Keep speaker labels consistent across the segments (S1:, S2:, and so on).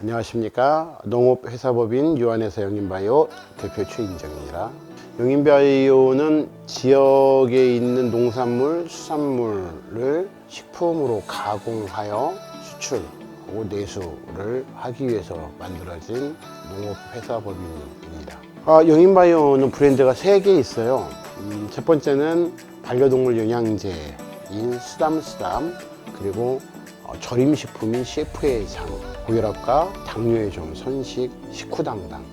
S1: 안녕하십니까. 농업회사법인 유한회사 영인바이오 대표 최인정입니다. 영인바이오는 지역에 있는 농산물, 수산물을 식품으로 가공하여 수출하고 내수를 하기 위해서 만들어진 농업회사법인입니다. 영인바이오는 브랜드가 3개 있어요. 첫 번째는 반려동물 영양제인 쓰담쓰담, 그리고 절임식품인 셰프의 장, 고혈압과 당뇨에 좋은 선식, 식후당당,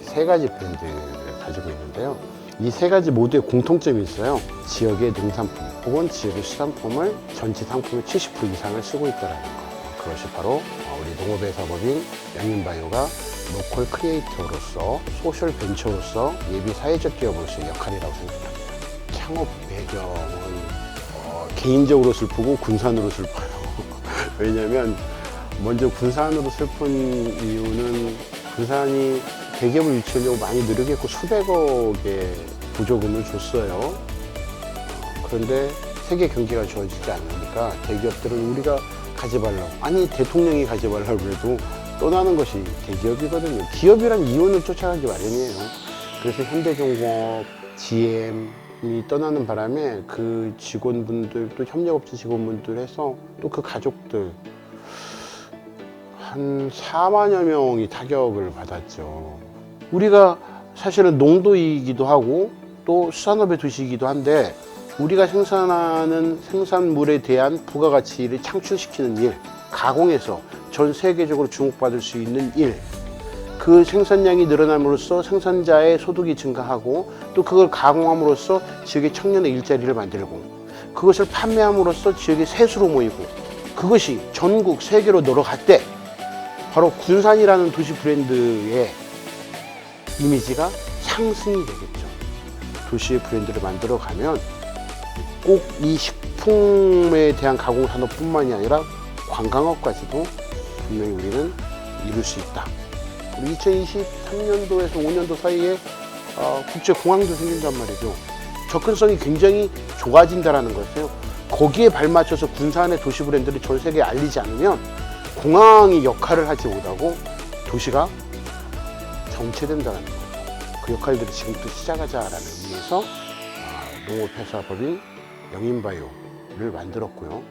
S1: 3가지 브랜드를 가지고 있는데요. 이 3가지 모두에 공통점이 있어요. 지역의 농산품 혹은 지역의 수산품을 전체 상품의 70% 이상을 쓰고 있다는 것. 그것이 바로 우리 농업회사법인 영인바이오가 로컬 크리에이터로서 소셜 벤처로서 예비 사회적 기업으로서의 역할이라고 생각합니다. 창업 배경은 개인적으로 슬프고 군산으로 슬퍼요. 왜냐면 먼저 군산으로 슬픈 이유는 군산이 대기업을 유치하려고 많이 노력했고 수백억의 보조금을 줬어요. 그런데 세계 경기가 좋아지지 않으니까 대기업들은 우리가 가지 말라고, 아니 대통령이 가지 말라고 해도 떠나는 것이 대기업이거든요. 기업이란 이윤을 쫓아가기 마련이에요. 그래서 현대중공업, GM이 떠나는 바람에 그 직원분들, 또 협력업체 직원분들 해서 또 그 가족들 한 4만여 명이 타격을 받았죠. 우리가 사실은 농도이기도 하고 또 수산업의 도시이기도 한데, 우리가 생산하는 생산물에 대한 부가가치를 창출시키는 일, 가공해서 전 세계적으로 주목받을 수 있는 일, 그 생산량이 늘어남으로써 생산자의 소득이 증가하고 또 그걸 가공함으로써 지역의 청년의 일자리를 만들고 그것을 판매함으로써 지역의 세수로 모이고 그것이 전국 세계로 늘어갈 때 바로 군산이라는 도시 브랜드의 이미지가 상승이 되겠죠. 도시의 브랜드를 만들어 가면 꼭 이 식품에 대한 가공산업뿐만이 아니라 관광업까지도 분명히 우리는 이룰 수 있다. 2023년도에서 5년도 사이에 국제공항도 생긴단 말이죠. 접근성이 굉장히 좋아진다는 것이에요. 거기에 발맞춰서 군산의 도시 브랜드를 전 세계에 알리지 않으면 공항이 역할을 하지 못하고 도시가 정체된다는 거죠. 그 역할들을 지금부터 시작하자라는 의미에서 농업회사법인 영인바이오를 만들었고요.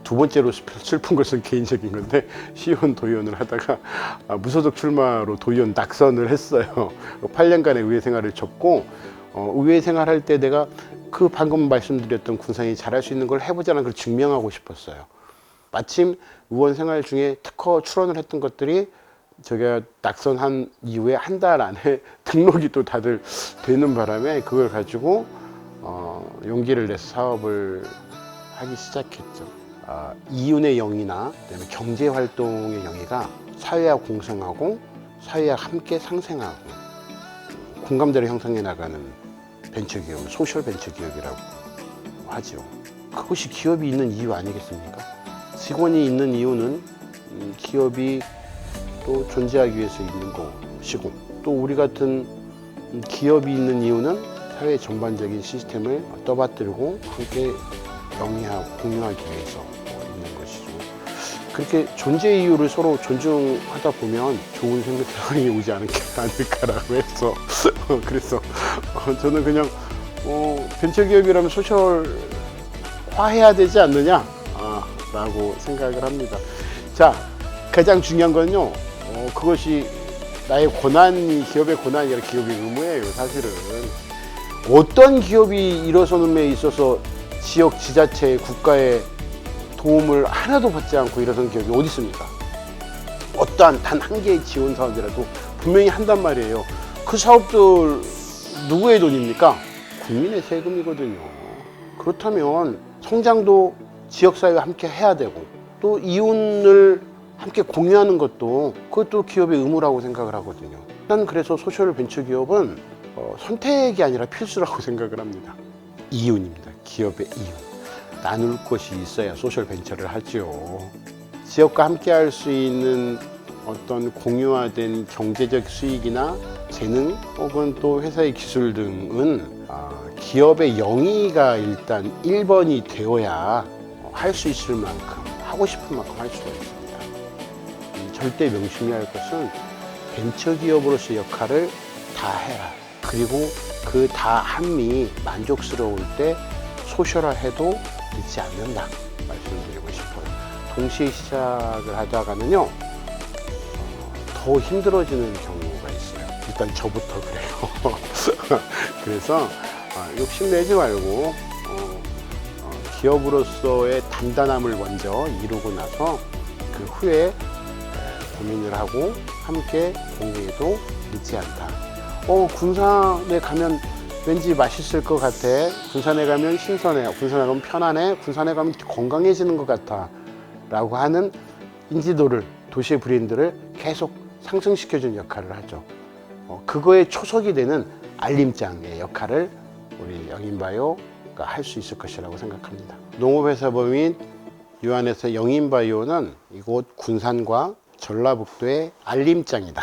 S1: 두 번째로 슬픈 것은 개인적인 건데, 시의원 도의원을 하다가 무소속 출마로 도의원 낙선을 했어요. 8년간의 의회 생활을 접고 의회 생활할 때 내가 그 방금 말씀드렸던 군산이 잘할 수 있는 걸 해보자는 걸 증명하고 싶었어요. 마침 의원 생활 중에 특허 출원을 했던 것들이 제가 낙선한 이후에 한 달 안에 등록이 또 다들 되는 바람에 그걸 가지고 용기를 내서 사업을 하기 시작했죠. 이윤의 영이나 그다음에 경제활동의 영이가 사회와 공생하고 사회와 함께 상생하고 공감대를 형성해 나가는 벤처기업, 소셜 벤처기업이라고 하죠. 그것이 기업이 있는 이유 아니겠습니까? 직원이 있는 이유는 기업이 또 존재하기 위해서 있는 것이고, 또 우리 같은 기업이 있는 이유는 사회 전반적인 시스템을 떠받들고 함께 영위하고 공유하기 위해서 있는 것이죠. 그렇게 존재 이유를 서로 존중하다 보면 좋은 생각이 오지 않을까라고 해서 그래서 저는 그냥 벤처기업이라면 소셜화해야 되지 않느냐 라고 생각을 합니다. 자, 가장 중요한 건요, 그것이 나의 권한이 기업의 권한이 아니라 기업의 의무예요. 사실은 어떤 기업이 일어서는 데 있어서 지역 지자체 국가의 도움을 하나도 받지 않고 일어선 기업이 어디 있습니까? 어떠한 단 한 개의 지원 사업이라도 분명히 한단 말이에요. 그 사업들 누구의 돈입니까? 국민의 세금이거든요. 그렇다면 성장도 지역사회와 함께 해야 되고 또 이윤을 함께 공유하는 것도 그것도 기업의 의무라고 생각을 하거든요. 난 그래서 소셜 벤처기업은 선택이 아니라 필수라고 생각을 합니다. 이윤입니다. 기업의 이윤. 나눌 것이 있어야 소셜 벤처를 하죠. 지역과 함께 할 수 있는 어떤 공유화된 경제적 수익이나 재능 혹은 또 회사의 기술 등은 기업의 영위가 일단 1번이 되어야 할 수 있을 만큼, 하고 싶은 만큼 할 수가 있습니다. 절대 명심해야 할 것은 벤처기업으로서의 역할을 다 해라. 그리고 그 다 함이 만족스러울 때 소셜화해도 늦지 않는다 말씀드리고 싶어요. 동시에 시작을 하다가는요 더 힘들어지는 경우가 있어요. 일단 저부터 그래요. 그래서 욕심내지 말고 기업으로서의 단단함을 먼저 이루고 나서 그 후에 고민을 하고 함께 공유해도 늦지 않다. 군산에 가면 왠지 맛있을 것 같아. 군산에 가면 신선해. 군산에 가면 편안해. 군산에 가면 건강해지는 것 같아. 라고 하는 인지도를, 도시의 브랜드를 계속 상승시켜주는 역할을 하죠. 그거에 초석이 되는 알림장의 역할을 우리 영인바이오가 할 수 있을 것이라고 생각합니다. 농업회사법인 유한에서 영인바이오는 이곳 군산과 전라북도의 알림장이다.